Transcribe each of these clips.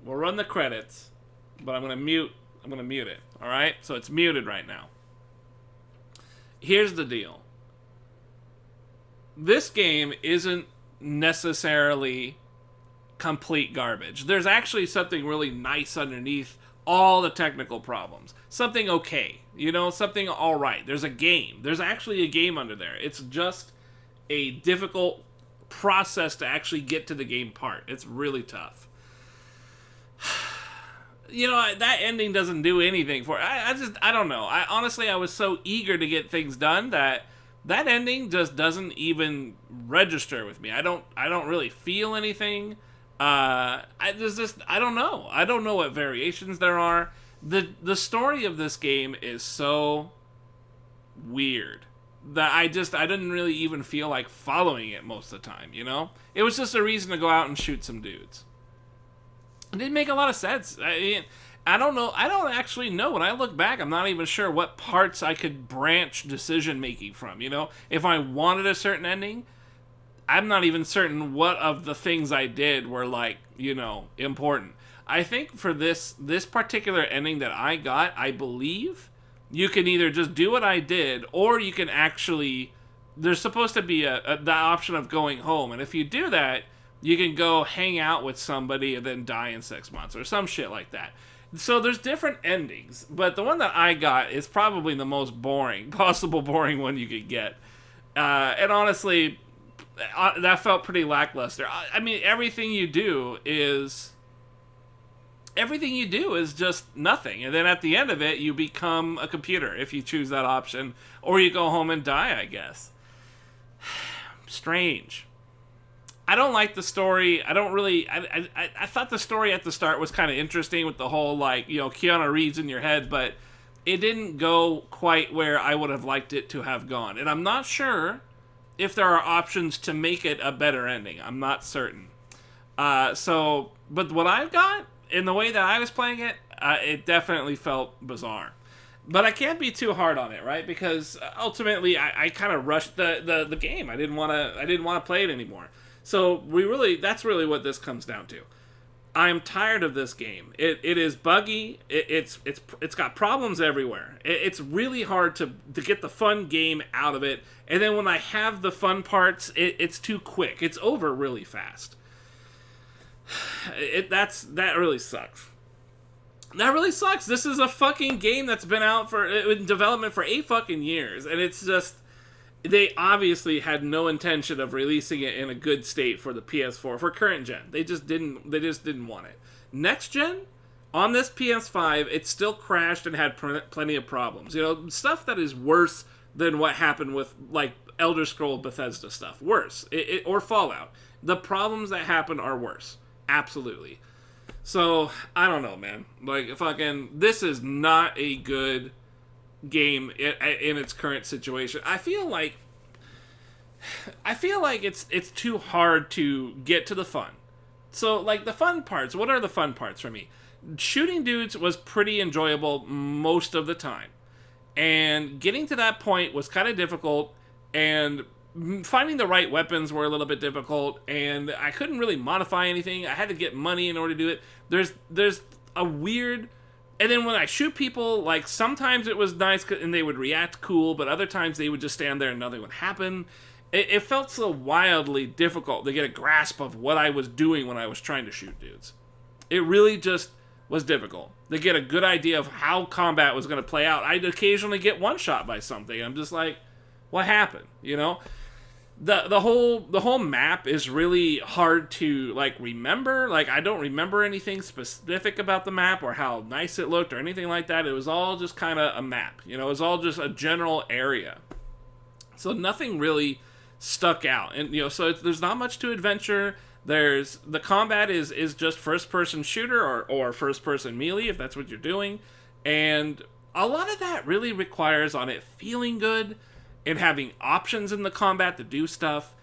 We'll run the credits, but I'm gonna mute. I'm gonna mute it. All right. So it's muted right now. Here's the deal. This game isn't necessarily complete garbage. There's actually something really nice underneath all the technical problems. Something okay. Something alright. There's a game. There's actually a game under there. It's just a difficult process to actually get to the game part. It's really tough. That ending doesn't do anything for it. I don't know. I was so eager to get things done that ending just doesn't even register with me. I don't really feel anything. I don't know. I don't know what variations there are. The story of this game is so weird that I didn't really even feel like following it most of the time. It was just a reason to go out and shoot some dudes. It didn't make a lot of sense. I don't know. I don't actually know. When I look back, I'm not even sure what parts I could branch decision making from. If I wanted a certain ending, I'm not even certain what of the things I did were important. I think for this particular ending that I got, I believe you can either just do what I did, or you can actually. There's supposed to be the option of going home, and if you do that, you can go hang out with somebody and then die in 6 months or some shit like that. So there's different endings, but the one that I got is probably the most possible boring one you could get. And honestly, that felt pretty lackluster. I mean, everything you do is just nothing, and then at the end of it, you become a computer if you choose that option, or you go home and die, I guess. Strange. I don't like the story. I don't really. I thought the story at the start was kind of interesting with the whole Keanu Reeves in your head, but it didn't go quite where I would have liked it to have gone, and I'm not sure if there are options to make it a better ending. I'm not certain. But what I've got in the way that I was playing it, it definitely felt bizarre. But I can't be too hard on it, right? Because ultimately, I kind of rushed the game. I didn't want to play it anymore. So that's really what this comes down to. I'm tired of this game. It is buggy. It's got problems everywhere. It's really hard to get the fun game out of it. And then when I have the fun parts, it's too quick. It's over really fast. That really sucks. That really sucks. This is a fucking game that's been out in development for 8 fucking years, and it's just. They obviously had no intention of releasing it in a good state for the PS4 for current gen. They just didn't want it. Next gen, on this PS5, it still crashed and had plenty of problems. Stuff that is worse than what happened with Elder Scrolls Bethesda stuff. Worse, or Fallout. The problems that happened are worse. Absolutely. So I don't know, man. This is not a good game in its current situation. I feel like it's too hard to get to the fun. So the fun parts, what are the fun parts for me? Shooting dudes was pretty enjoyable most of the time, and getting to that point was kind of difficult, and finding the right weapons were a little bit difficult, and I couldn't really modify anything. I had to get money in order to do it. There's a weird. And then when I shoot people, sometimes it was nice and they would react cool, but other times they would just stand there and nothing would happen. It felt so wildly difficult to get a grasp of what I was doing when I was trying to shoot dudes. It really just was difficult to get a good idea of how combat was going to play out. I'd occasionally get one shot by something. I'm just like, what happened? The whole map is really hard to remember. I don't remember anything specific about the map or how nice it looked or anything like that. It was all just kind of a map. It was all just a general area. So nothing really stuck out. And so there's not much to adventure. The combat is just first person shooter or first person melee if that's what you're doing. And a lot of that really requires on it feeling good and having options in the combat to do stuff,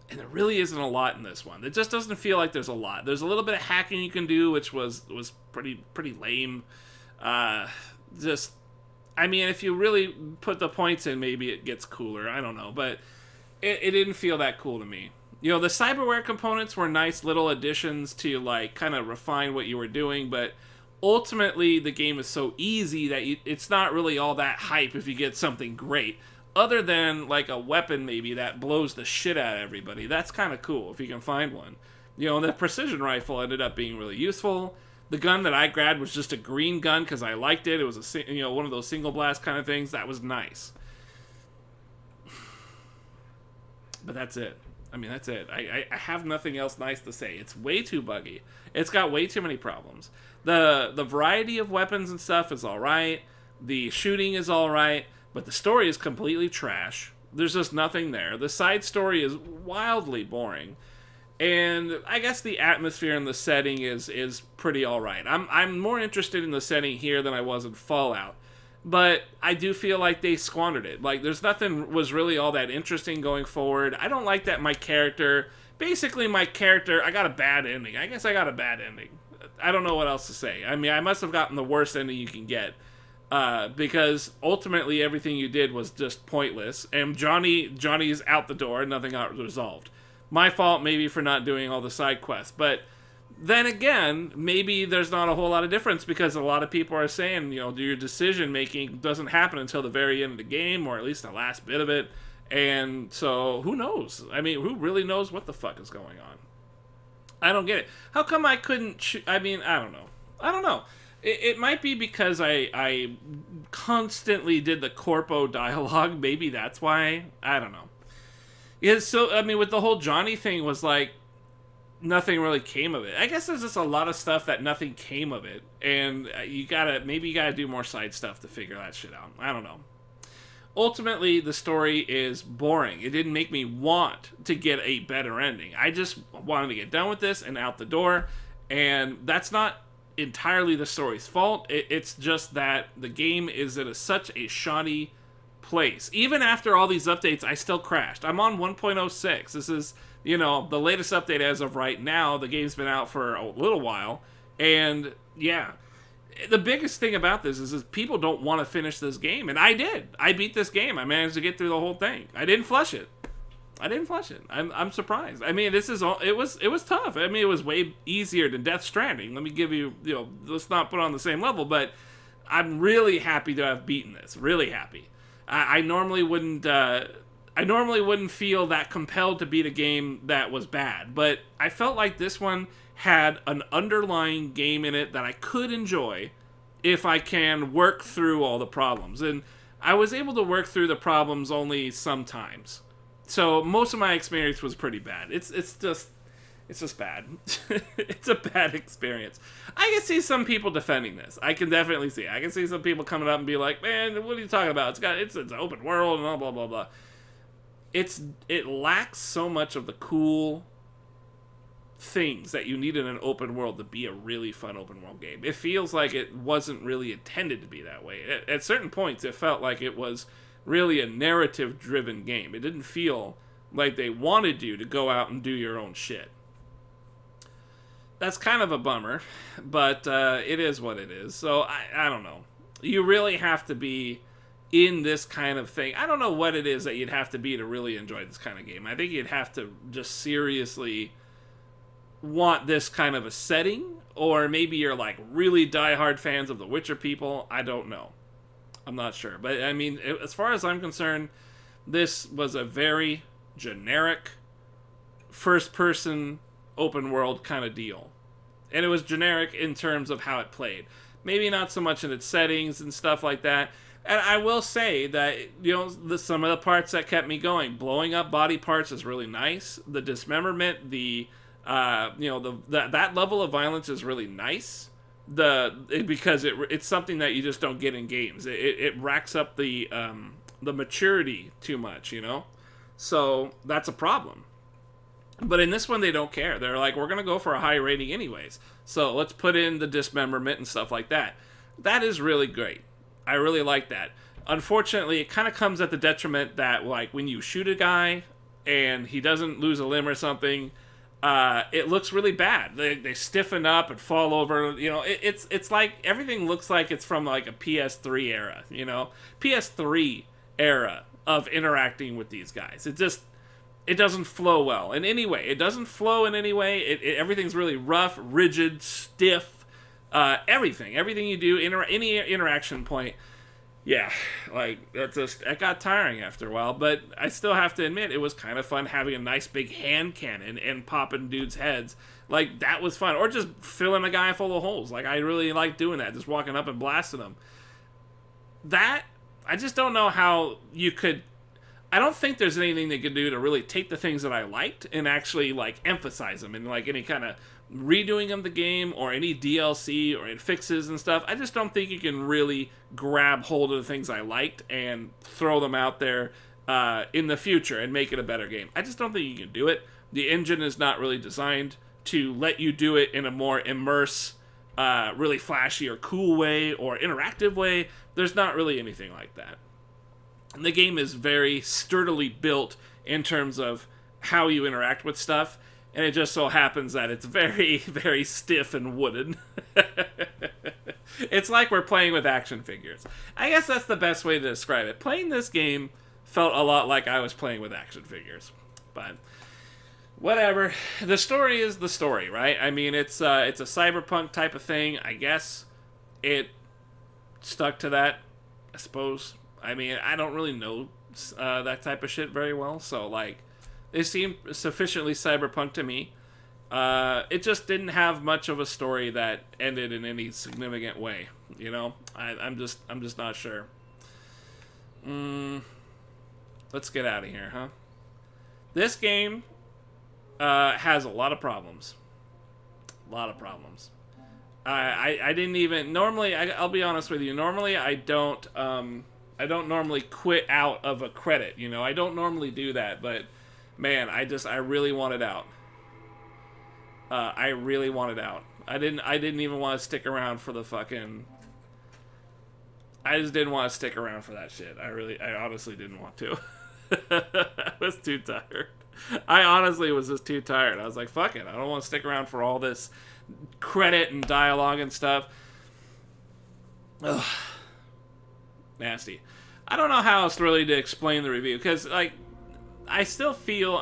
and there really isn't a lot in this one. It just doesn't feel like there's a lot. There's a little bit of hacking you can do, which was pretty lame. If you really put the points in, maybe it gets cooler. I don't know, but it didn't feel that cool to me. You know, the cyberware components were nice little additions to like kind of refine what you were doing, but ultimately the game is so easy that it's not really all that hype if you get something great. Other than like a weapon maybe that blows the shit out of everybody. That's kind of cool if you can find one. You know, the precision rifle ended up being really useful. The gun that I grabbed was just a green gun because I liked it. It was one of those single blast kind of things. That was nice. But that's it. I mean, that's it. I have nothing else nice to say. It's way too buggy. It's got way too many problems. The variety of weapons and stuff is all right. The shooting is all right. But the story is completely trash. There's just nothing there. The side story is wildly boring. And I guess the atmosphere and the setting is pretty all right. I'm more interested in the setting here than I was in Fallout. But I do feel like they squandered it. Like, there's nothing was really all that interesting going forward. I don't like that my character... Basically, my character... I got a bad ending. I guess I got a bad ending. I don't know what else to say. I mean, I must have gotten the worst ending you can get. Because ultimately everything you did was just pointless. And Johnny's out the door. Nothing got resolved. My fault, maybe, for not doing all the side quests. But... then again, maybe there's not a whole lot of difference because a lot of people are saying, you know, your decision making doesn't happen until the very end of the game, or at least the last bit of it. And so, who knows? I mean, who really knows what the fuck is going on? I don't get it. How come I couldn't... I mean, I don't know. I don't know. It might be because I constantly did the corpo dialogue. Maybe that's why. I don't know. Yeah, so, I mean, with the whole Johnny thing was like, nothing really came of it. I guess there's just a lot of stuff that nothing came of it, and maybe you gotta do more side stuff to figure that shit out. I don't know. Ultimately, the story is boring. It didn't make me want to get a better ending. I just wanted to get done with this and out the door, and that's not entirely the story's fault. It's just that the game is at such a shoddy place. Even after all these updates, I still crashed. I'm on 1.06. This is... you know, the latest update as of right now. The game's been out for a little while. And, yeah. The biggest thing about this is people don't want to finish this game. And I did. I beat this game. I managed to get through the whole thing. I didn't flush it. I'm surprised. I mean, it was tough. I mean, it was way easier than Death Stranding. Let me give you, let's not put it on the same level. But I'm really happy to have beaten this. Really happy. I normally wouldn't feel that compelled to beat a game that was bad, but I felt like this one had an underlying game in it that I could enjoy if I can work through all the problems. And I was able to work through the problems only sometimes. So most of my experience was pretty bad. It's just bad. It's a bad experience. I can see some people defending this. I can definitely see. I can see some people coming up and be like, "Man, what are you talking about? It's an open world and blah blah blah." It lacks so much of the cool things that you need in an open world to be a really fun open world game. It feels like it wasn't really intended to be that way. At certain points, it felt like it was really a narrative-driven game. It didn't feel like they wanted you to go out and do your own shit. That's kind of a bummer, but it is what it is. So, I don't know. You really have to be in this kind of thing. I don't know what it is that you'd have to be to really enjoy this kind of game. I think you'd have to just seriously want this kind of a setting, or maybe you're like really diehard fans of the Witcher people. I don't know. I'm not sure. But I mean, as far as I'm concerned, this was a very generic first-person open world kind of deal. And it was generic in terms of how it played. Maybe not so much in its settings and stuff like that. And I will say that, some of the parts that kept me going, blowing up body parts is really nice. The dismemberment, that level of violence is really nice. Because it's something that you just don't get in games. It racks up the maturity too much, So that's a problem. But in this one, they don't care. They're like, we're going to go for a high rating anyways. So let's put in the dismemberment and stuff like that. That is really great. I really like that. Unfortunately, it kind of comes at the detriment that, like, when you shoot a guy and he doesn't lose a limb or something, it looks really bad. They stiffen up and fall over. It's like everything looks like it's from, like, a PS3 era, PS3 era of interacting with these guys. it doesn't flow well in any way. It doesn't flow in any way. Everything's really rough, rigid, stiff. Everything you do, any interaction point. Yeah, like it got tiring after a while, but I still have to admit it was kind of fun having a nice big hand cannon and popping dudes' heads. Like that was fun, or just filling a guy full of holes. Like I really like doing that, just walking up and blasting them. That I just don't know how you could. I don't think there's anything they could do to really take the things that I liked and actually like emphasize them in like any kind of redoing of the game or any DLC or fixes and stuff. I just don't think you can really grab hold of the things I liked and throw them out there in the future and make it a better game. I just don't think you can do it. The engine is not really designed to let you do it in a more immerse, really flashy or cool way or interactive way. There's not really anything like that. And the game is very sturdily built in terms of how you interact with stuff, and it just so happens that it's very, very stiff and wooden. It's like we're playing with action figures. I guess that's the best way to describe it. Playing this game felt a lot like I was playing with action figures. But whatever. The story is the story, right? I mean, it's a cyberpunk type of thing. I guess it stuck to that, I suppose. I mean, I don't really know that type of shit very well, so, like, they seem sufficiently cyberpunk to me. It just didn't have much of a story that ended in any significant way, you know? I'm just not sure. Let's get out of here, huh? This game has a lot of problems. A lot of problems. I didn't even... Normally, I'll be honest with you, normally I don't normally quit out of a credit, you know? I don't normally do that, but man, I really wanted out. I really wanted out. I didn't even want to stick around for the fucking... I just didn't want to stick around for that shit. I honestly didn't want to. I was too tired. I honestly was just too tired. I was like, fuck it. I don't want to stick around for all this credit and dialogue and stuff. Ugh. Nasty. I don't know how else really to explain the review, because like I still feel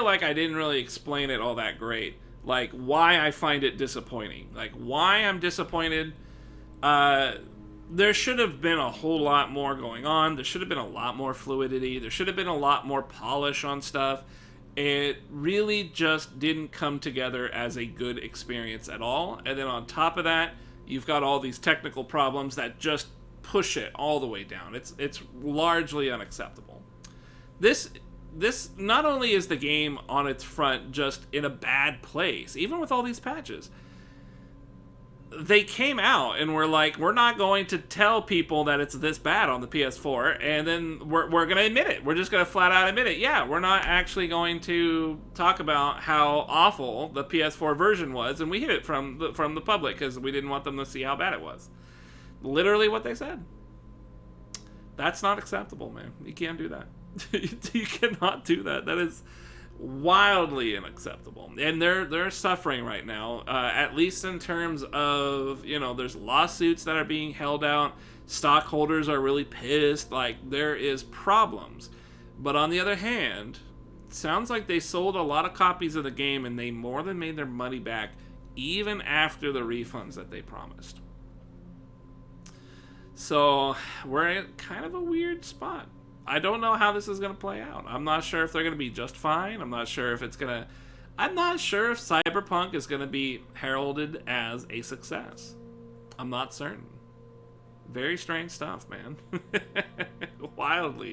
like I didn't really explain it all that great. Like why I find it disappointing. Like why I'm disappointed. There should have been a whole lot more going on. There should have been a lot more fluidity. There should have been a lot more polish on stuff. It really just didn't come together as a good experience at all. And then on top of that, you've got all these technical problems that just push it all the way down. It's largely unacceptable. This not only is the game on its front just in a bad place, even with all these patches. They came out and were like, we're not going to tell people that it's this bad on the PS4, and then we're going to admit it. We're just going to flat out admit it. Yeah, we're not actually going to talk about how awful the PS4 version was, and we hid it from the public because we didn't want them to see how bad it was. Literally what they said. That's not acceptable, man. You can't do that. You cannot do that. That is wildly unacceptable, and they're suffering right now, at least in terms of, you know, there's lawsuits that are being held out. Stockholders are really pissed. Like, there is problems, but on the other hand, it sounds like they sold a lot of copies of the game and they more than made their money back even after the refunds that they promised. So we're in kind of a weird spot. I don't know how this is going to play out. I'm not sure if they're going to be just fine. I'm not sure if Cyberpunk is going to be heralded as a success. I'm not certain. Very strange stuff, man. Wildly